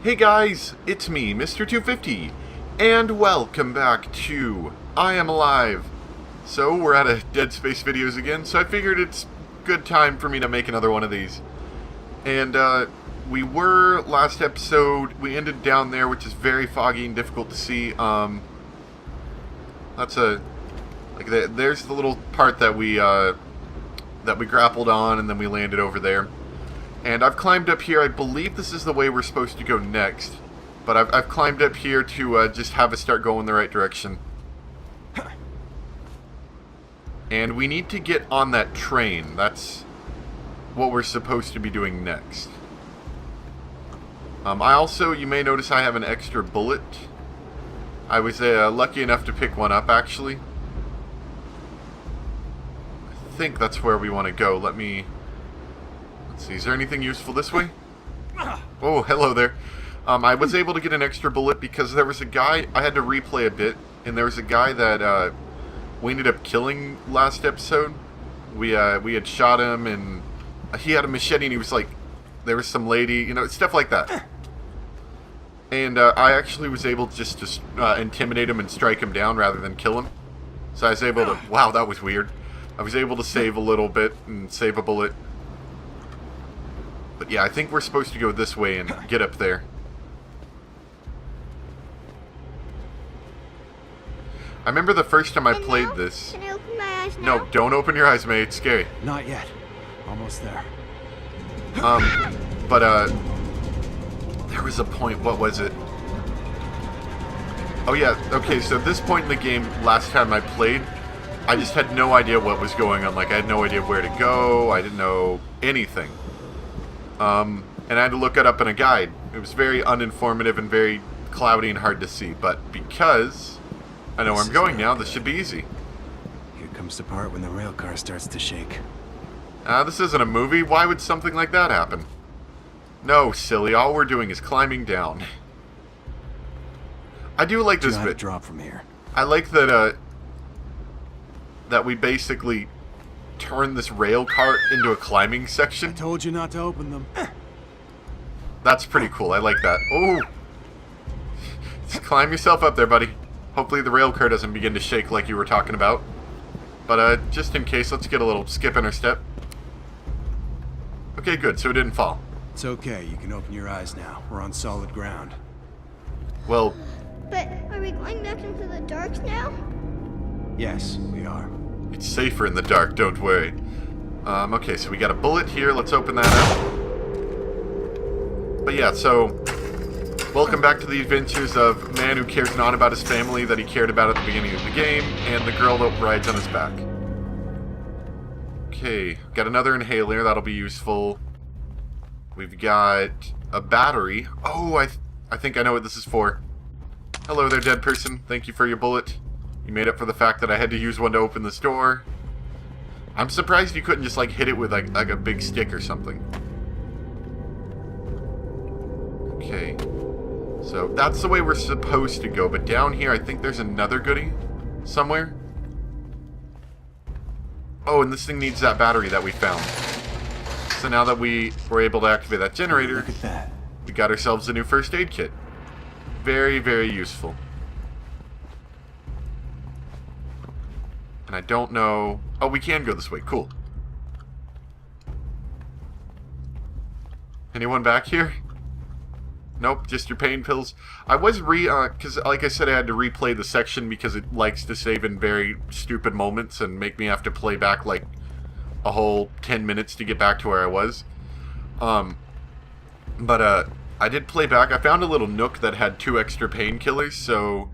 Hey guys, it's me, Mr. 250, and welcome back to I Am Alive. So, we're out of Dead Space videos again, so I figured it's good time for me to make another one of these. And, we were, last episode, we ended down there, which is very foggy and difficult to see. That's there's the little part that we grappled on, and then we landed over there. And I've climbed up here. I believe this is the way we're supposed to go next. But I've climbed up here to just have us start going the right direction. And we need to get on that train. That's what we're supposed to be doing next. I also, you may notice I have an extra bullet. I was lucky enough to pick one up, actually. I think that's where we want to go. Let's see, is there anything useful this way? Oh, hello there. I was able to get an extra bullet because there was a guy, I had to replay a bit, and there was a guy that we ended up killing last episode. We had shot him, and he had a machete, and he was like, there was some lady, you know, stuff like that. And I actually was able just to intimidate him and strike him down rather than kill him. So I was able to, wow, that was weird. I was able to save a little bit and save a bullet. But yeah, I think we're supposed to go this way and get up there. I remember the first time I played this. Can I open my eyes now? No, don't open your eyes, mate. It's scary. Not yet. Almost there. There was a point. What was it? Oh yeah. Okay, so this point in the game, last time I played, I just had no idea what was going on. Like, I had no idea where to go. I didn't know anything. And I had to look it up in a guide. It was very uninformative and very cloudy and hard to see. But because I know where I'm going now, this should be easy. Here comes the part when the rail car starts to shake. This isn't a movie. Why would something like that happen? No, silly. All we're doing is climbing down. I do like this bit. Drop from here. I like that, that we basically turn this rail cart into a climbing section. I told you not to open them. That's pretty cool. I like that. Oh! Just climb yourself up there, buddy. Hopefully the rail car doesn't begin to shake like you were talking about. But, just in case, let's get a little skip in our step. Okay, good. So it didn't fall. It's okay. You can open your eyes now. We're on solid ground. Well... But are we going back into the dark now? Yes, we are. It's safer in the dark, don't worry. Okay, so we got a bullet here. Let's open that up. But yeah, so... Welcome back to the adventures of a man who cares not about his family that he cared about at the beginning of the game, and the girl that rides on his back. Okay, got another inhaler. That'll be useful. We've got a battery. Oh, I think I know what this is for. Hello there, dead person. Thank you for your bullet. You made up for the fact that I had to use one to open this door. I'm surprised you couldn't just, like, hit it with, like a big stick or something. Okay. So, that's the way we're supposed to go. But down here, I think there's another goodie somewhere. Oh, and this thing needs that battery that we found. So now that we were able to activate that generator, Look at that. we got ourselves a new first aid kit. Very, very useful. And I don't know... Oh, we can go this way. Cool. Anyone back here? Nope, just your pain pills. I was because like I said, I had to replay the section because it likes to save in very stupid moments and make me have to play back like a whole 10 minutes to get back to where I was. I did play back. I found a little nook that had 2 extra painkillers, so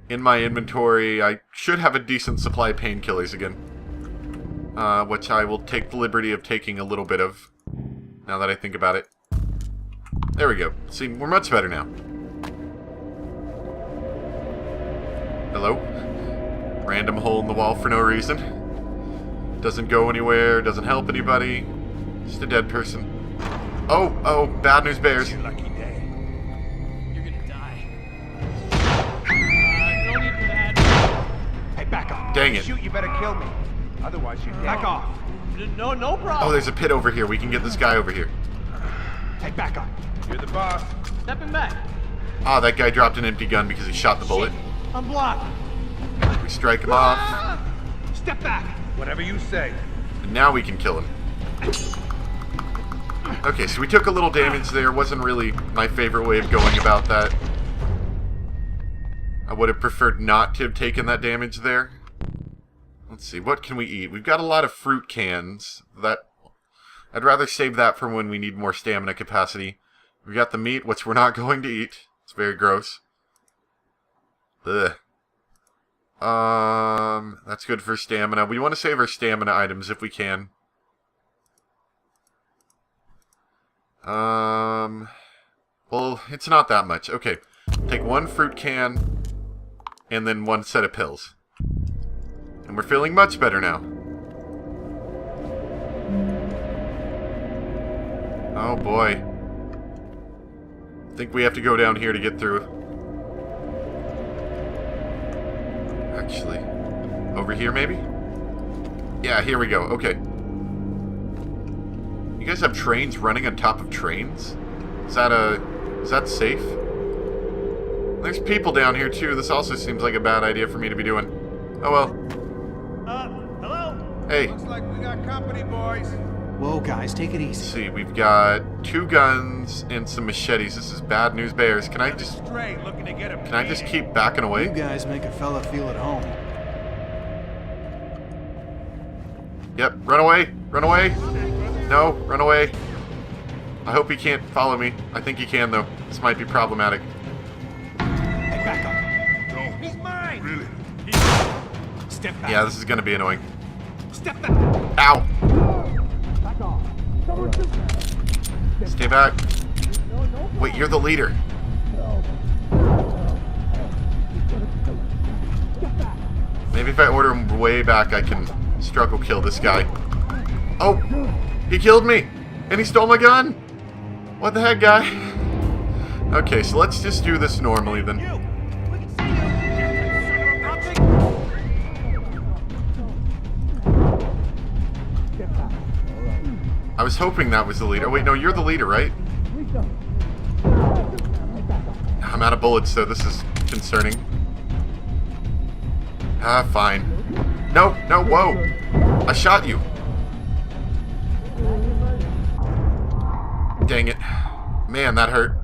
in my inventory I should have a decent supply of painkillers again. Which I will take the liberty of taking a little bit of, now that I think about it. There we go. See, we're much better now. Hello? Random hole in the wall for no reason. Doesn't go anywhere, doesn't help anybody. Just a dead person. Oh, bad news bears. Your lucky day. You're gonna die. No need for that. Hey, back off. Dang it. Shoot, you better kill me. Otherwise, you're dead. Back off. No problem. Oh, there's a pit over here. We can get this guy over here. Hey, back up. You're the boss. Stepping back. Ah, that guy dropped an empty gun because he shot the bullet. I'm blocked. We strike him off. Step back. Whatever you say. And now we can kill him. Okay, so we took a little damage there. Wasn't really my favorite way of going about that. I would have preferred not to have taken that damage there. Let's see, what can we eat? We've got a lot of fruit cans. I'd rather save that for when we need more stamina capacity. We got the meat, which we're not going to eat. It's very gross. Ugh. That's good for stamina. We want to save our stamina items if we can. Well, it's not that much. Okay, take one fruit can and then one set of pills. And we're feeling much better now. Oh boy. I think we have to go down here to get through. Actually, over here maybe? Yeah, here we go. Okay. You guys have trains running on top of trains? Is that safe? There's people down here too. This also seems like a bad idea for me to be doing. Oh well. Hello? Hey. Looks like we got company, boys. Whoa, guys, take it Let's easy. see, we've got 2 guns and some machetes. This is bad news bears. Can I just keep backing You away? guys make a fella feel at home. Yep, run away! Run away! No, run away. I hope he can't follow me. I think he can though. This might be problematic. Hey, back up. He's mine. Really? Step back. Yeah, this is gonna be annoying. Step back. Ow! Stay back. Wait, you're the leader. Maybe if I order him way back, I can struggle kill this guy. Oh! He killed me! And he stole my gun! What the heck, guy? Okay, so let's just do this normally then. I was hoping that was the leader. Wait, no, you're the leader, right? I'm out of bullets, so this is concerning. Ah, fine. No, no, whoa! I shot you! Dang it. Man, that hurt.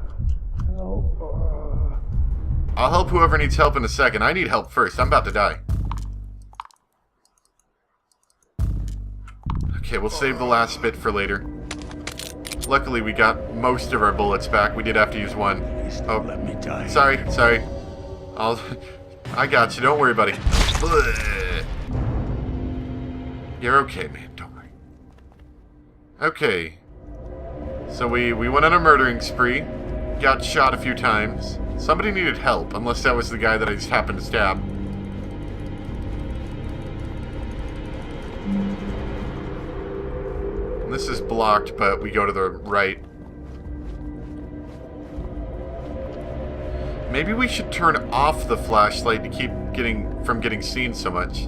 I'll help whoever needs help in a second. I need help first. I'm about to die. Okay, we'll save the last bit for later. Luckily, we got most of our bullets back. We did have to use one. Oh, Let me die. sorry. I got you. Don't worry, buddy. Blech. You're okay, man. Don't worry. Okay. So we went on a murdering spree. Got shot a few times. Somebody needed help, unless that was the guy that I just happened to stab. And this is blocked, but we go to the right. Maybe we should turn off the flashlight to keep from getting seen so much.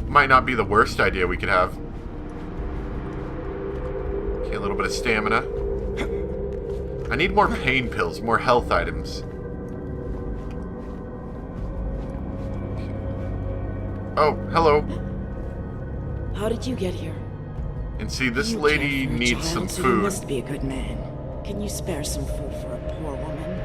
Might not be the worst idea we could have. Okay, a little bit of stamina. I need more pain pills, more health items. Oh, hello. How did you get here? And see, this You lady care for a needs child, some so You food. must be a good man. Can you spare some food for a poor woman?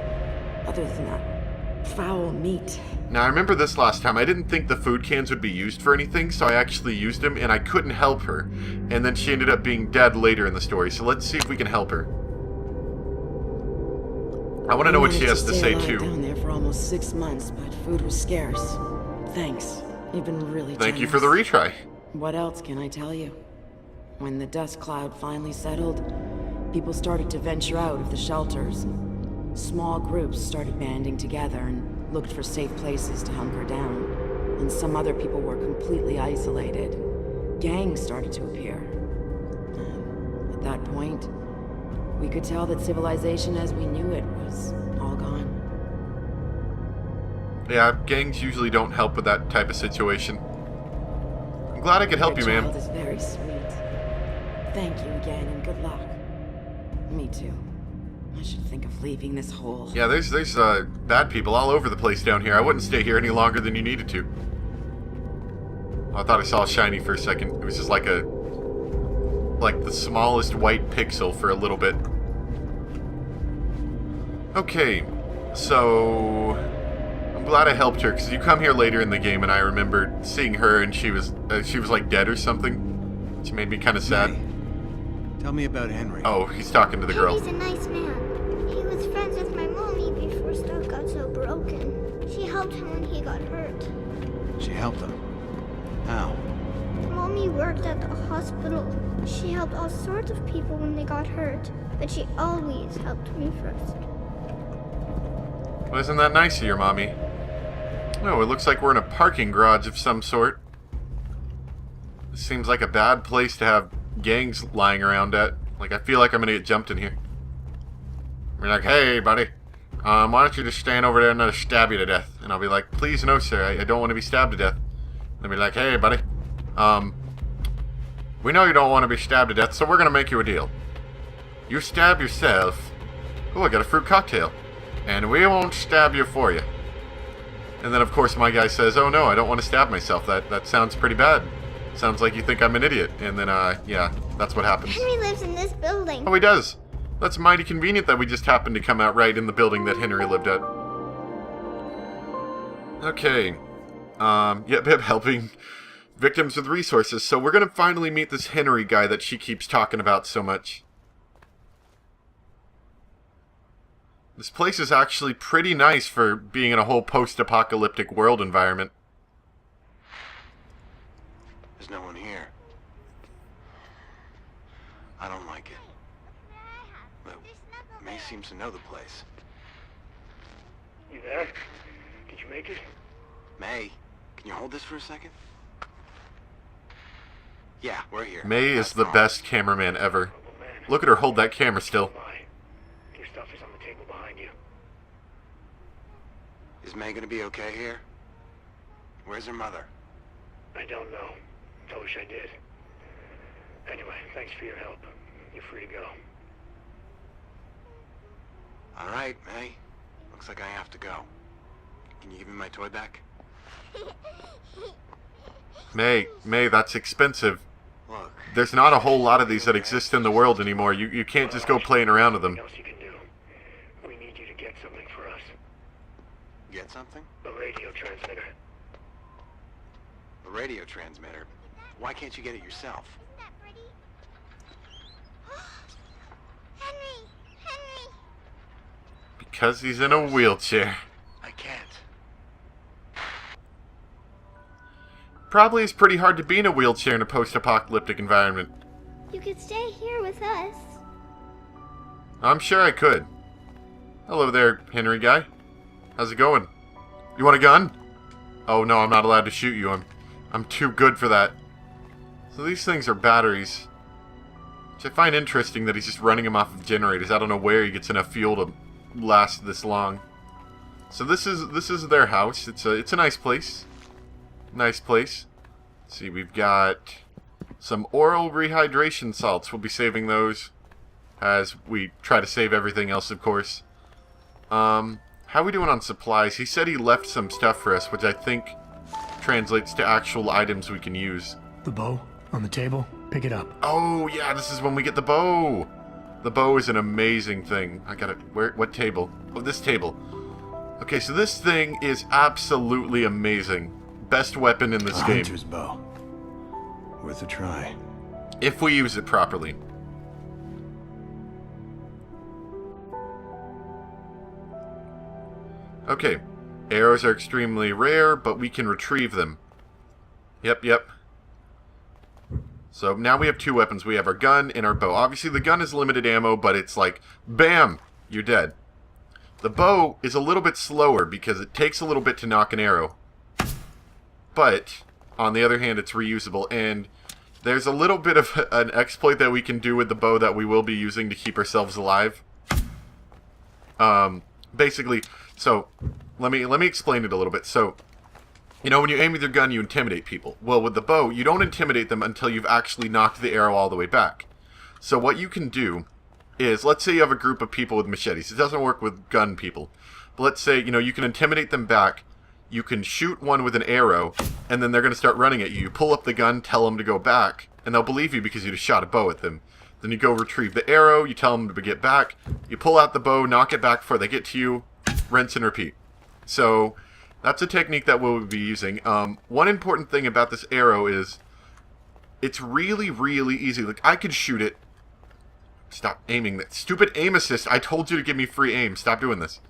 Other than that foul meat. Now, I remember this last time. I didn't think the food cans would be used for anything, so I actually used them, and I couldn't help her. And then she ended up being dead later in the story, so let's see if we can help her. I want to know what she has to say, I managed too. stay alive down there for almost 6 months, but food was scarce. Thanks. You've been really Thank you for generous. the retry. What else can I tell you? When the dust cloud finally settled, people started to venture out of the shelters. Small groups started banding together and looked for safe places to hunker down. And some other people were completely isolated. Gangs started to appear. And at that point, we could tell that civilization as we knew it was all gone. Yeah, gangs usually don't help with that type of situation. I'm glad I could help you, Your man. child is very sweet. Thank you again, and good luck. Me too. I should think of leaving this hole. Yeah, there's bad people all over the place down here. I wouldn't stay here any longer than you needed to. Oh, I thought I saw a shiny for a second. It was just like the smallest white pixel for a little bit. Okay, so I'm glad I helped her, because you come here later in the game and I remember seeing her and she was like dead or something. She made me kind of sad. Hey, tell me about Henry. Oh, he's talking to the girl. Henry's a nice man. He was friends with my mommy before stuff got so broken. She helped him when he got hurt. She helped him. How? Mommy worked at the hospital. She helped all sorts of people when they got hurt, but she always helped me first. Well, isn't that nice of your mommy? Oh, it looks like we're in a parking garage of some sort. This seems like a bad place to have gangs lying around at. Like, I feel like I'm gonna get jumped in here. We're like, hey, buddy, why don't you just stand over there and I'll stab you to death? And I'll be like, please, no, sir, I don't want to be stabbed to death. And they'll be like, hey, buddy, we know you don't want to be stabbed to death, so we're gonna make you a deal. You stab yourself. Oh, I got a fruit cocktail. And we won't stab you for you. And then, of course, my guy says, oh, no, I don't want to stab myself. That sounds pretty bad. Sounds like you think I'm an idiot. And then, yeah, that's what happens. Henry lives in this building. Oh, he does. That's mighty convenient that we just happened to come out right in the building that Henry lived at. Okay. Yep, helping victims with resources. So we're going to finally meet this Henry guy that she keeps talking about so much. This place is actually pretty nice for being in a whole post-apocalyptic world environment. There's no one here. I don't like it. But May seems to know the place. You there? Did you make it? May, can you hold this for a second? Yeah, we're here. May is That's the wrong. best cameraman ever. Oh, man. Look at her hold that camera still. Bye. Your stuff is on the table behind you. Is May gonna be okay here? Where's her mother? I don't know. I wish I did. Anyway, thanks for your help. You're free to go. All right, May. Looks like I have to go. Can you give me my toy back? May, that's expensive. Look, There's not a whole lot of these that exist in the world anymore. You can't just go playing around with them. What else you can do? We need you to get something for us. get something? A radio transmitter. A radio transmitter. Why can't you get it yourself? Isn't that pretty? Henry! Henry! Because he's in a wheelchair. I can't. Probably is pretty hard to be in a wheelchair in a post-apocalyptic environment. You could stay here with us. I'm sure I could. Hello there, Henry guy. How's it going? You want a gun? Oh no, I'm not allowed to shoot you. I'm too good for that. So these things are batteries. Which I find interesting that he's just running them off of generators. I don't know where he gets enough fuel to last this long. So this is their house. It's a nice place. Nice place. Let's see, we've got some oral rehydration salts. We'll be saving those as we try to save everything else, of course. How are we doing on supplies? He said he left some stuff for us, which I think translates to actual items we can use. The bow on the table. Pick it up. Oh, yeah, this is when we get the bow. The bow is an amazing thing. I got it. Where? What table? Oh, this table. Okay, so this thing is absolutely amazing. Best weapon in this A game. hunter's bow. Worth a try. If we use it properly. Okay. Arrows are extremely rare, but we can retrieve them. Yep. So now we have two weapons. We have our gun and our bow. Obviously the gun is limited ammo, but it's like, bam, you're dead. The bow is a little bit slower because it takes a little bit to knock an arrow. But, on the other hand, it's reusable. And there's a little bit of an exploit that we can do with the bow that we will be using to keep ourselves alive. Basically, so, let me explain it a little bit. So, you know, when you aim with your gun, you intimidate people. Well, with the bow, you don't intimidate them until you've actually knocked the arrow all the way back. So what you can do is, let's say you have a group of people with machetes. It doesn't work with gun people. But let's say, you can intimidate them back. You can shoot one with an arrow, and then they're going to start running at you. You pull up the gun, tell them to go back, and they'll believe you because you just shot a bow at them. Then you go retrieve the arrow, you tell them to get back, you pull out the bow, knock it back before they get to you, rinse and repeat. So, that's a technique that we'll be using. One important thing about this arrow is, it's really, really easy. Like, I could shoot it. Stop aiming that. Stupid aim assist. I told you to give me free aim. Stop doing this.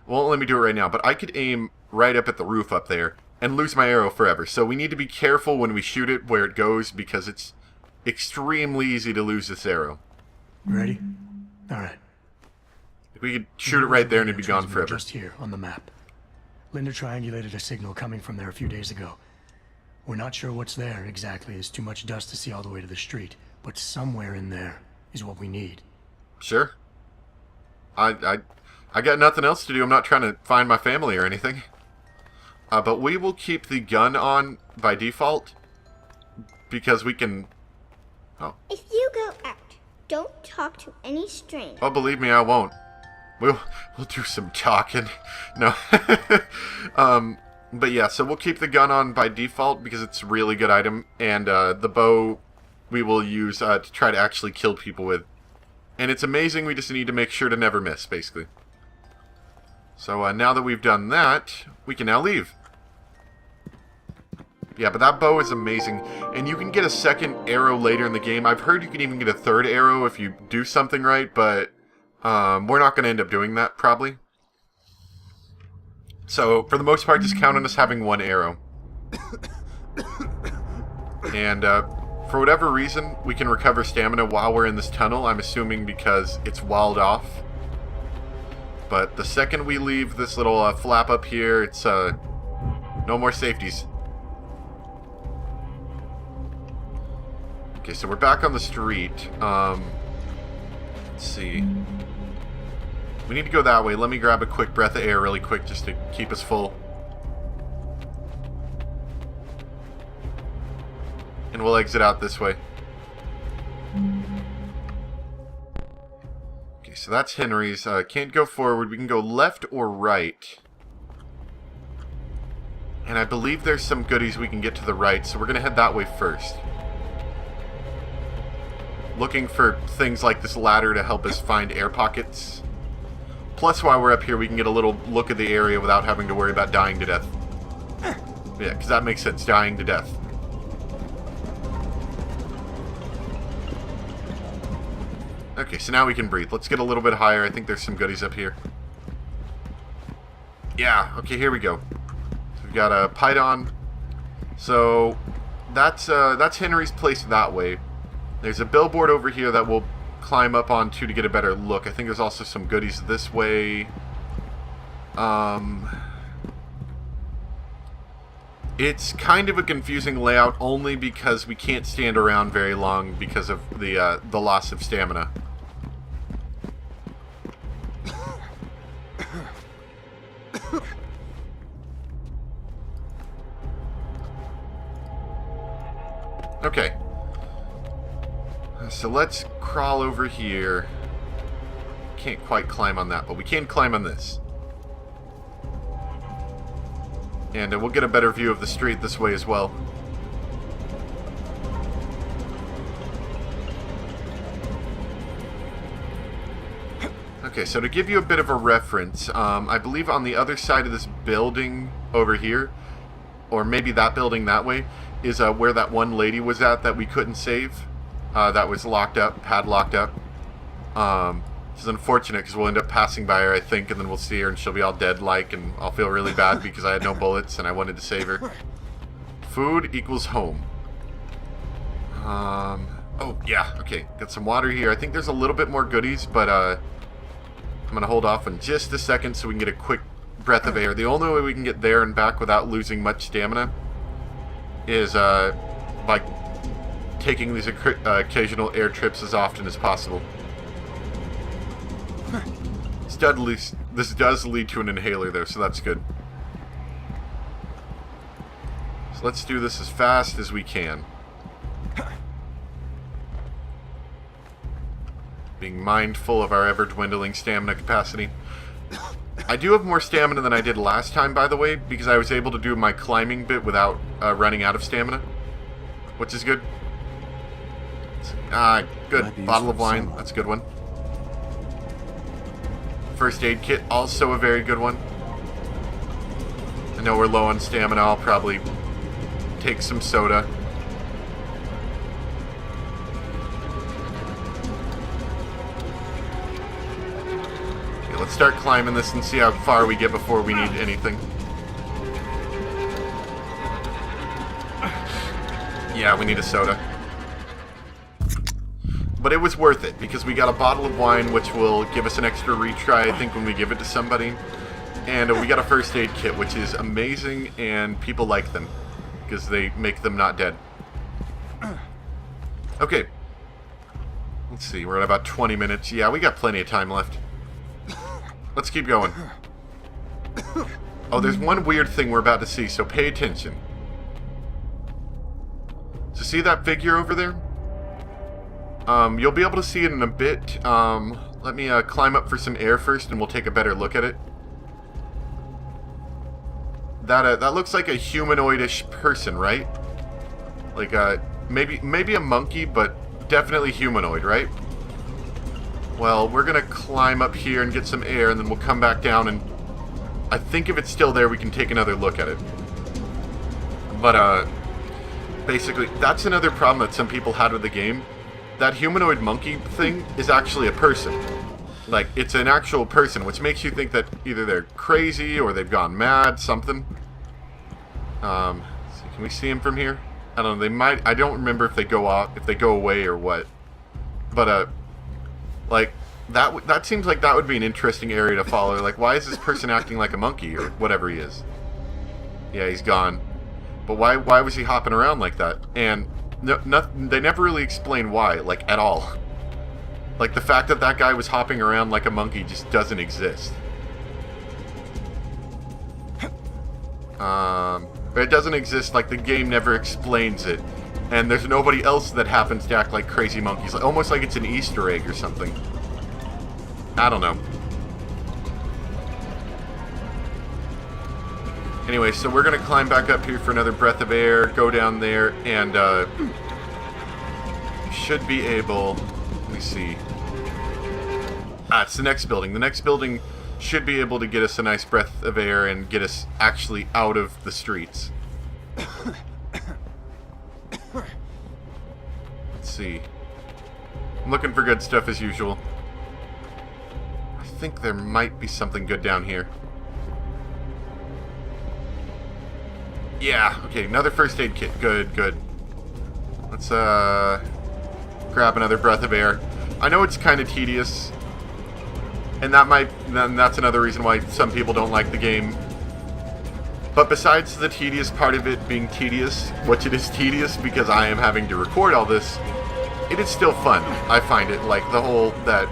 Won't let me do it right now, but I could aim right up at the roof up there and lose my arrow forever. So we need to be careful when we shoot it where it goes because it's extremely easy to lose this arrow. Ready? All right. We could shoot it right there and it'd be gone forever. Just here on the map. Linda triangulated a signal coming from there a few days ago. We're not sure what's there exactly. There's too much dust to see all the way to the street, but somewhere in there is what we need. Sure. I got nothing else to do. I'm not trying to find my family or anything. But we will keep the gun on by default because we can... Oh. If you go out, don't talk to any stranger. Oh, believe me, I won't. We'll do some talking. No. But yeah, so we'll keep the gun on by default because it's a really good item. And the bow we will use to try to actually kill people with. And it's amazing, we just need to make sure to never miss, basically. So now that we've done that, we can now leave. Yeah, but that bow is amazing. And you can get a second arrow later in the game. I've heard you can even get a third arrow if you do something right, but we're not going to end up doing that, probably. So, for the most part, just count on us having one arrow. And for whatever reason, we can recover stamina while we're in this tunnel. I'm assuming because it's walled off. But the second we leave this little flap up here, it's no more safeties. Okay, so we're back on the street. Let's see. We need to go that way. Let me grab a quick breath of air really quick just to keep us full. And we'll exit out this way. Okay, so that's Henry's. Can't go forward. We can go left or right. And I believe there's some goodies we can get to the right, so we're going to head that way first. Looking for things like this ladder to help us find air pockets. Plus, while we're up here, we can get a little look at the area without having to worry about dying to death. Yeah, because that makes sense, dying to death. Okay, so now we can breathe. Let's get a little bit higher. I think there's some goodies up here. Yeah, okay, here we go. So we've got a Python. So, that's Henry's place that way. There's a billboard over here that we'll climb up onto to get a better look. I think there's also some goodies this way. It's kind of a confusing layout only because we can't stand around very long because of the loss of stamina. Okay. So let's crawl over here. Can't quite climb on that, but we can climb on this. And we'll get a better view of the street this way as well. Okay, so to give you a bit of a reference, I believe on the other side of this building over here, or maybe that building that way, is where that one lady was at that we couldn't save. That was locked up, padlocked up. Which is unfortunate because we'll end up passing by her, I think, and then we'll see her and she'll be all dead-like, and I'll feel really bad because I had no bullets and I wanted to save her. Food equals home. Oh, yeah, okay. Got some water here. I think there's a little bit more goodies, but I'm going to hold off in just a second so we can get a quick breath of air. The only way we can get there and back without losing much stamina is by taking these occasional air trips as often as possible. This does lead to an inhaler though, so that's good. So let's do this as fast as we can. Being being mindful of our ever-dwindling stamina capacity. I do have more stamina than I did last time, by the way, because I was able to do my climbing bit without running out of stamina, which is good. Good. Bottle of wine. That's a good one. First aid kit, also a very good one. I know we're low on stamina. I'll probably take some soda. Okay, let's start climbing this and see how far we get before we need anything. Yeah, we need a soda. But it was worth it, because we got a bottle of wine, which will give us an extra retry, I think, when we give it to somebody. And we got a first aid kit, which is amazing, and people like them, because they make them not dead. Okay. Let's see, we're at about 20 minutes. Yeah, we got plenty of time left. Let's keep going. Oh, there's one weird thing we're about to see, so pay attention. So see that figure over there? You'll be able to see it in a bit. Let me climb up for some air first, and we'll take a better look at it. That looks like a humanoidish person, right? Like maybe a monkey, but definitely humanoid, right? Well, we're gonna climb up here and get some air, and then we'll come back down, and I think if it's still there, we can take another look at it. But basically, that's another problem that some people had with the game. That humanoid monkey thing is actually a person. Like, it's an actual person, which makes you think that either they're crazy or they've gone mad, something. So can we see him from here? I don't know, they might, I don't remember if they go off, if they go away or what. But, like, that seems like that would be an interesting area to follow. Like, why is this person acting like a monkey or whatever he is? Yeah, he's gone. But why was he hopping around like that? And they never really explain why, like, at all. Like, the fact that that guy was hopping around like a monkey just doesn't exist. It doesn't exist, like, the game never explains it. And there's nobody else that happens to act like crazy monkeys. Almost like it's an Easter egg or something. I don't know. Anyway, so we're going to climb back up here for another breath of air, go down there, and should be able... Let me see. It's the next building. The next building should be able to get us a nice breath of air and get us actually out of the streets. Let's see. I'm looking for good stuff as usual. I think there might be something good down here. Yeah, okay, another first aid kit. Good, good. Let's, grab another breath of air. I know it's kind of tedious, and that's another reason why some people don't like the game. But besides the tedious part of it being tedious, which it is tedious because I am having to record all this, it is still fun. I find it, like, the whole, that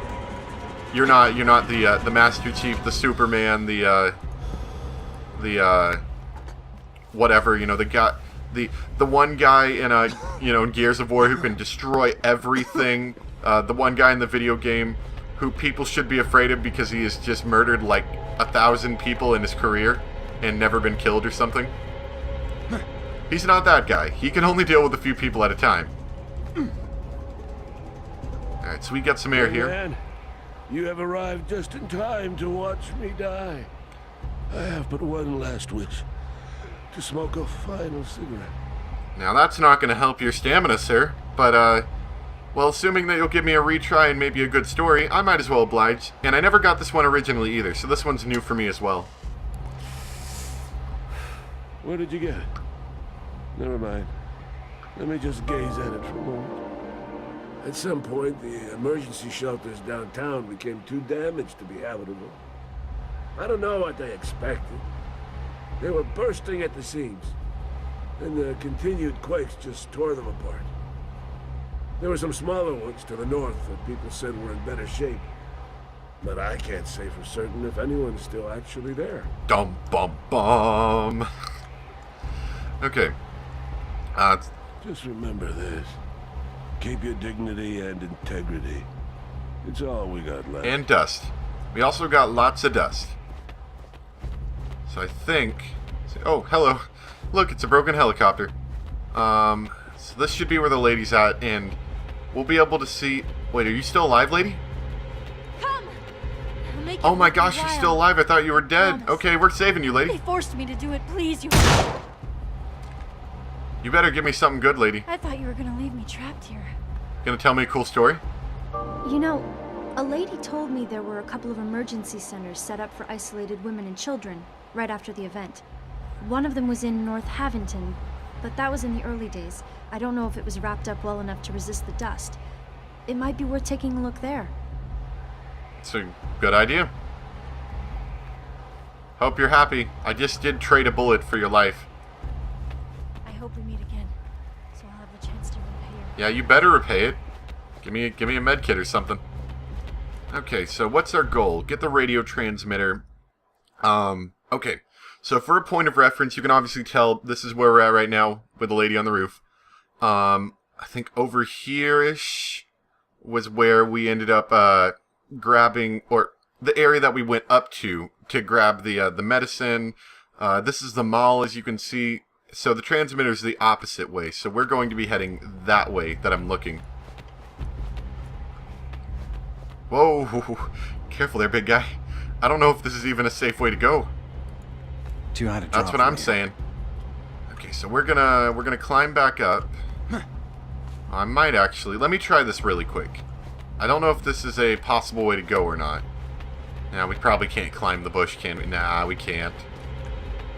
you're not the Master Chief, the Superman, the whatever, you know, the one guy in in Gears of War who can destroy everything, the one guy in the video game who people should be afraid of because he has just murdered like 1,000 people in his career and never been killed or something. He's not that guy. He can only deal with a few people at a time. Alright, so we got some air here. Man, you have arrived just in time to watch me die. I have but one last wish. To smoke a final cigarette. Now that's not going to help your stamina, sir. But, well, assuming that you'll give me a retry and maybe a good story, I might as well oblige. And I never got this one originally either, so this one's new for me as well. Where did you get it? Never mind. Let me just gaze at it for a moment. At some point, the emergency shelters downtown became too damaged to be habitable. I don't know what they expected. They were bursting at the seams, and the continued quakes just tore them apart. There were some smaller ones to the north that people said were in better shape, but I can't say for certain if anyone's still actually there. Dum bum bum. Okay. Just remember this. Keep your dignity and integrity. It's all we got left. And dust. We also got lots of dust. So I think... Oh, hello. Look, it's a broken helicopter. So this should be where the lady's at, and we'll be able to see... Wait, are you still alive, lady? Come! I'll make it Oh my worth your gosh, you're while. still alive. I thought you were dead. Promise. Okay, we're saving you, They lady. forced me to do it. Please, you... You better give me something good, lady. I thought you were gonna leave me trapped here. Gonna tell me a cool story? You know, a lady told me there were a couple of emergency centers set up for isolated women and children right after the event. One of them was in North Havington, but that was in the early days. I don't know if it was wrapped up well enough to resist the dust. It might be worth taking a look there. It's a good idea. Hope you're happy. I just did trade a bullet for your life. I hope we meet again, so I'll have the chance to repay you. Yeah, you better repay it. Give me a med kit or something. Okay, so what's our goal? Get the radio transmitter. Okay. So for a point of reference, you can obviously tell this is where we're at right now with the lady on the roof. I think over here-ish was where we ended up grabbing, or the area that we went up to grab the medicine. This is the mall, as you can see. So the transmitter is the opposite way. So we're going to be heading that way that I'm looking. Whoa, careful there, big guy. I don't know if this is even a safe way to go. Too high to drop. That's what I'm saying. Okay, so we're gonna climb back up. I might actually. Let me try this really quick. I don't know if this is a possible way to go or not. Now we probably can't climb the bush, can we? Nah, we can't.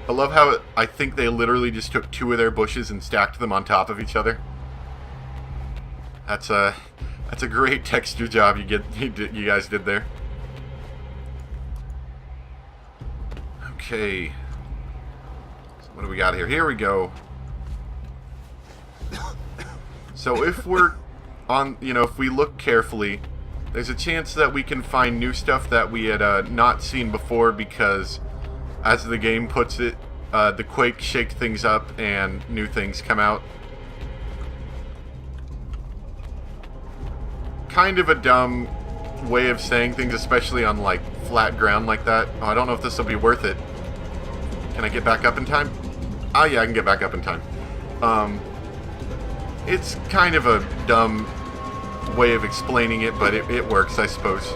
I love how I think they literally just took two of their bushes and stacked them on top of each other. That's a great texture job you guys did there. Okay. So what do we got here? Here we go. So if we're on, if we look carefully, there's a chance that we can find new stuff that we had not seen before because, as the game puts it, the quake shakes things up and new things come out. Kind of a dumb way of saying things, especially on like flat ground like that. Oh, I don't know if this will be worth it. Can I get back up in time? Oh yeah, I can get back up in time. It's kind of a dumb way of explaining it, but it works, I suppose.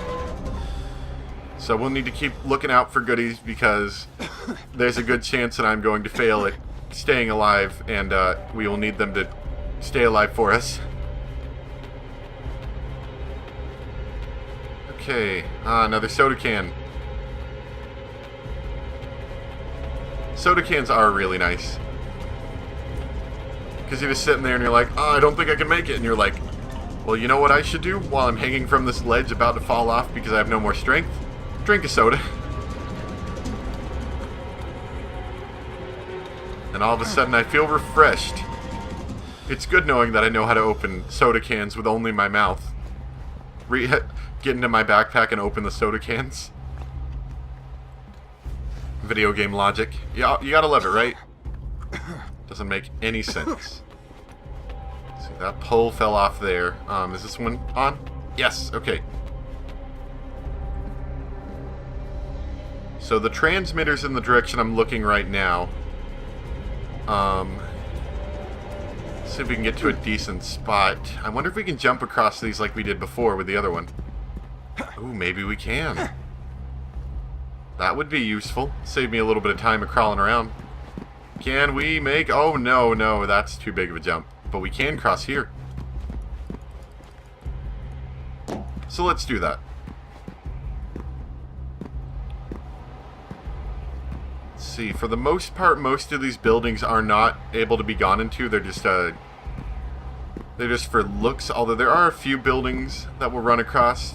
So we'll need to keep looking out for goodies because there's a good chance that I'm going to fail at staying alive, and we will need them to stay alive for us. Okay, another soda can. Soda cans are really nice. Because you're just sitting there and you're like, oh, I don't think I can make it. And you're like, well, you know what I should do while I'm hanging from this ledge about to fall off because I have no more strength? Drink a soda. And all of a sudden I feel refreshed. It's good knowing that I know how to open soda cans with only my mouth. Get into my backpack and open the soda cans. Video game logic. Yeah, you gotta love it, right? Doesn't make any sense. See, that pole fell off there. Is this one on? Yes, okay. So the transmitter's in the direction I'm looking right now. See if we can get to a decent spot. I wonder if we can jump across these like we did before with the other one. Ooh, maybe we can. That would be useful. Save me a little bit of time of crawling around. Can we make... Oh, no, that's too big of a jump. But we can cross here. So let's do that. Let's see. For the most part, most of these buildings are not able to be gone into. They're just for looks. Although there are a few buildings that we'll run across.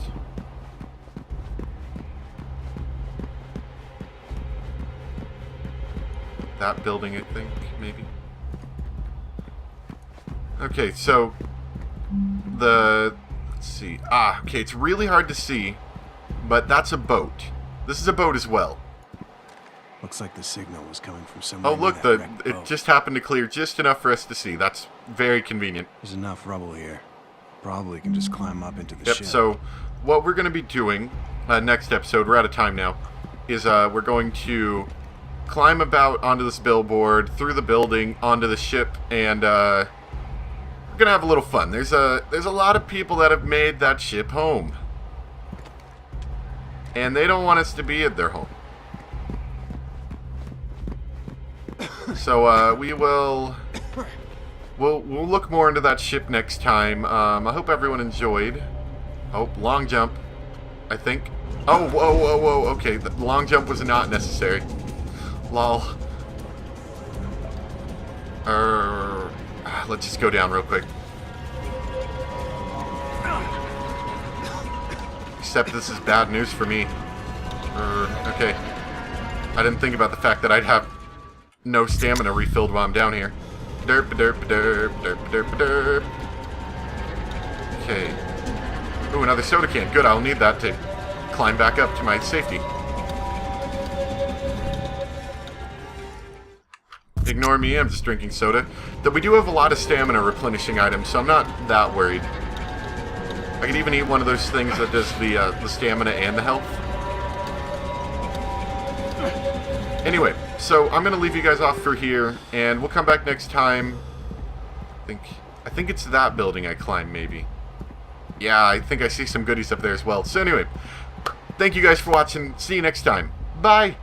That building, I think, maybe. Okay, so let's see. Okay, it's really hard to see, but that's a boat. This is a boat as well. Looks like the signal was coming from somewhere. Oh, look, it just happened to clear just enough for us to see. That's very convenient. There's enough rubble here. Probably can just climb up into the ship. So what we're going to be doing next episode, we're out of time now, is we're going to climb about onto this billboard, through the building, onto the ship, and we're going to have a little fun. There's a lot of people that have made that ship home. And they don't want us to be at their home. So we'll look more into that ship next time. I hope everyone enjoyed. Oh, long jump, I think. Oh, whoa, okay, the long jump was not necessary. Lol. Let's just go down real quick. Except this is bad news for me. Okay. I didn't think about the fact that I'd have no stamina refilled while I'm down here. Derp, derp, derp, derp, derp, derp. Okay. Ooh, another soda can. Good, I'll need that to climb back up to my safety. Ignore me, I'm just drinking soda. Though we do have a lot of stamina replenishing items, so I'm not that worried. I could even eat one of those things that does the stamina and the health. Anyway, so I'm going to leave you guys off for here, and we'll come back next time. I think it's that building I climbed, maybe. Yeah, I think I see some goodies up there as well. So anyway, thank you guys for watching. See you next time. Bye!